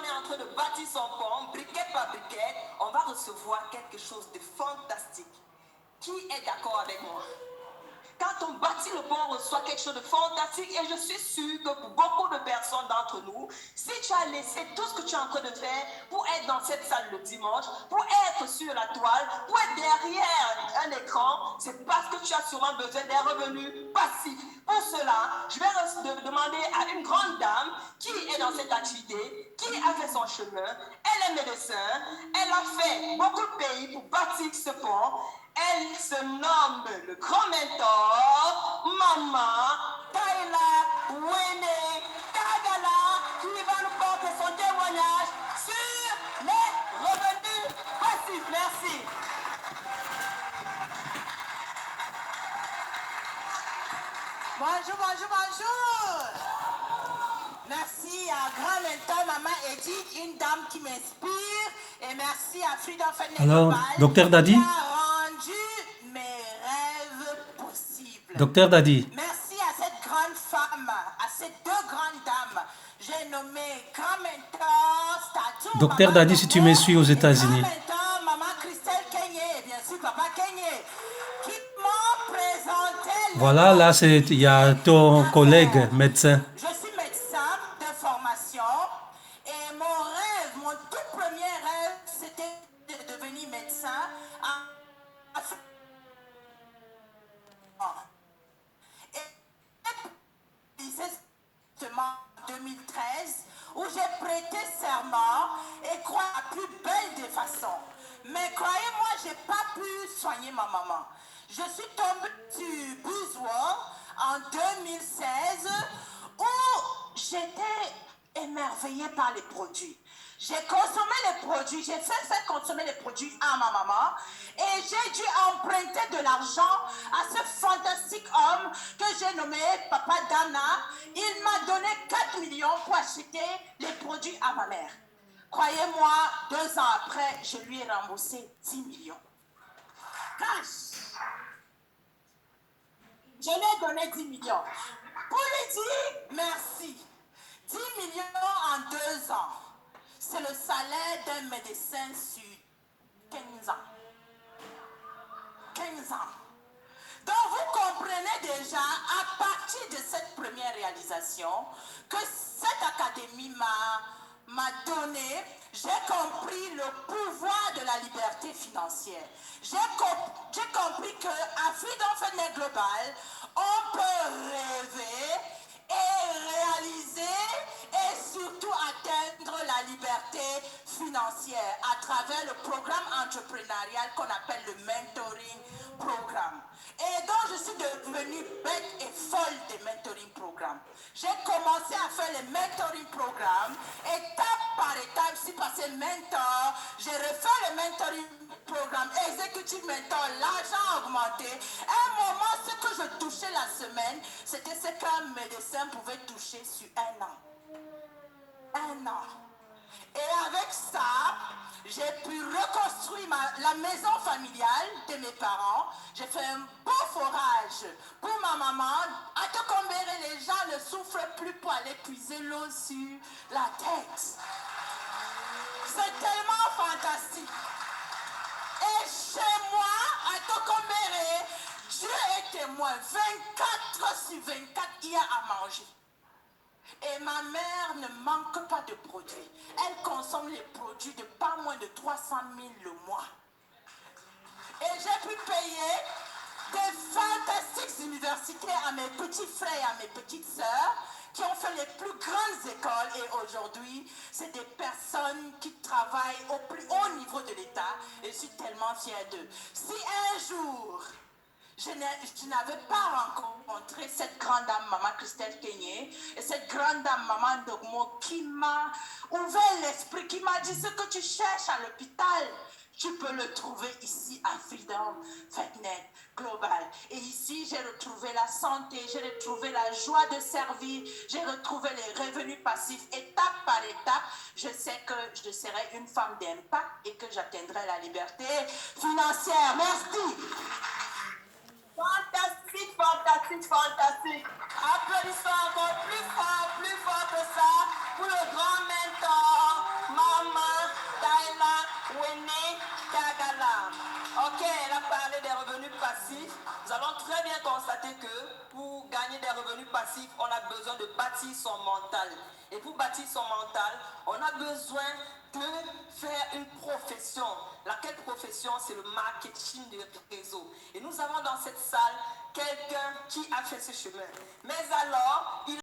on est en train de bâtir son pont, briquet par briquet, on va recevoir quelque chose de fantastique. Qui est d'accord avec moi? Quand on bâtit le pont, on reçoit quelque chose de fantastique et je suis sûre que pour beaucoup de personnes d'entre nous, si tu as laissé tout ce que tu es en train de faire pour être dans cette salle le dimanche, pour être sur la toile, pour être derrière un écran, c'est parce que tu as sûrement besoin d'un revenu passif. Pour cela, je vais demander à une grande dame qui est dans cette activité, qui a fait son chemin, elle est médecin, elle a fait beaucoup de pays pour bâtir ce pont. Elle se nomme le grand mentor, Maman Taïla Wene Tagala, qui va nous porter son témoignage sur les revenus passifs. Merci. Bonjour, bonjour, bonjour. Merci à grand mentor, Maman Edith, une dame qui m'inspire. Et merci à Freedom Fitness Alors, Global Docteur Dadi. qui a rendu mes rêves possibles. Docteur Dadi. Merci à cette grande femme, à ces deux grandes dames. J'ai nommé grand mentor, statut. Docteur Dadi, si tu me suis aux États-Unis. Grand mentor, Maman Christelle Kenyé, et bien sûr Papa Kenyé, qui m'ont présenté. Voilà, là, il y a ton collègue médecin. Je suis médecin de formation et mon rêve, mon tout premier rêve, c'était de devenir médecin et justement en 2013 où j'ai prêté serment et crois à la plus belle des façons. Mais croyez-moi, j'ai pas pu soigner ma maman. Je suis tombée sur Buzzword en 2016 où j'étais émerveillée par les produits. J'ai consommé les produits, j'ai fait consommer les produits à ma maman et j'ai dû emprunter de l'argent à ce fantastique homme que j'ai nommé Papa Dana. Il m'a donné 4 millions pour acheter les produits à ma mère. Croyez-moi, 2 ans après, je lui ai remboursé 10 millions. Cash! Je lui ai donné 10 millions. Pour lui dire merci. 10 millions en 2 ans. C'est le salaire d'un médecin sur 15 ans. 15 ans. Donc vous comprenez déjà, à partir de cette première réalisation, que cette académie m'a donné, j'ai compris le pouvoir de la liberté financière. J'ai compris qu'à Freedom Fitness Global, on peut rêver et réaliser et surtout atteindre la liberté financière à travers le programme entrepreneurial qu'on appelle le mentoring programme. Et donc je suis devenue bête et folle des mentoring programmes. J'ai commencé à faire les mentoring programmes, étape par étape, je suis passé mentor, j'ai refait le mentoring programme, executive mentor, l'argent a augmenté. À un moment, ce que je touchais la semaine, c'était ce qu'un médecin pouvait toucher sur 1 an. 1 an. Et avec ça, j'ai pu reconstruire la maison familiale de mes parents. J'ai fait un beau forage pour ma maman. À Tokombéré, les gens ne souffrent plus pour aller puiser l'eau sur la tête. C'est tellement fantastique. Et chez moi, à Tokombéré, Dieu est témoin. 24 sur 24, il y a à manger. Et ma mère ne manque pas de produits. Elle consomme les produits de pas moins de 300 000 le mois. Et j'ai pu payer des fantastiques universités à mes petits frères et à mes petites sœurs qui ont fait les plus grandes écoles. Et aujourd'hui, c'est des personnes qui travaillent au plus haut niveau de l'État. Et je suis tellement fière d'eux. Si un jour... je n'avais pas rencontré cette grande dame, Maman Christelle Kenyé, et cette grande dame, Maman Dogmo, qui m'a ouvert l'esprit, qui m'a dit ce que tu cherches à l'hôpital, tu peux le trouver ici à Freedom Fitness Global. Et ici, j'ai retrouvé la santé, j'ai retrouvé la joie de servir, j'ai retrouvé les revenus passifs, étape par étape. Je sais que je serai une femme d'impact et que j'atteindrai la liberté financière. Merci. Fantastique, fantastique, fantastique. Applaudissons encore plus fort que ça pour le grand mentor, constaté que pour gagner des revenus passifs, on a besoin de bâtir son mental. Et pour bâtir son mental, on a besoin de faire une profession. Laquelle profession? C'est le marketing de réseau. Et nous avons dans cette salle quelqu'un qui a fait ce chemin. Mais alors, il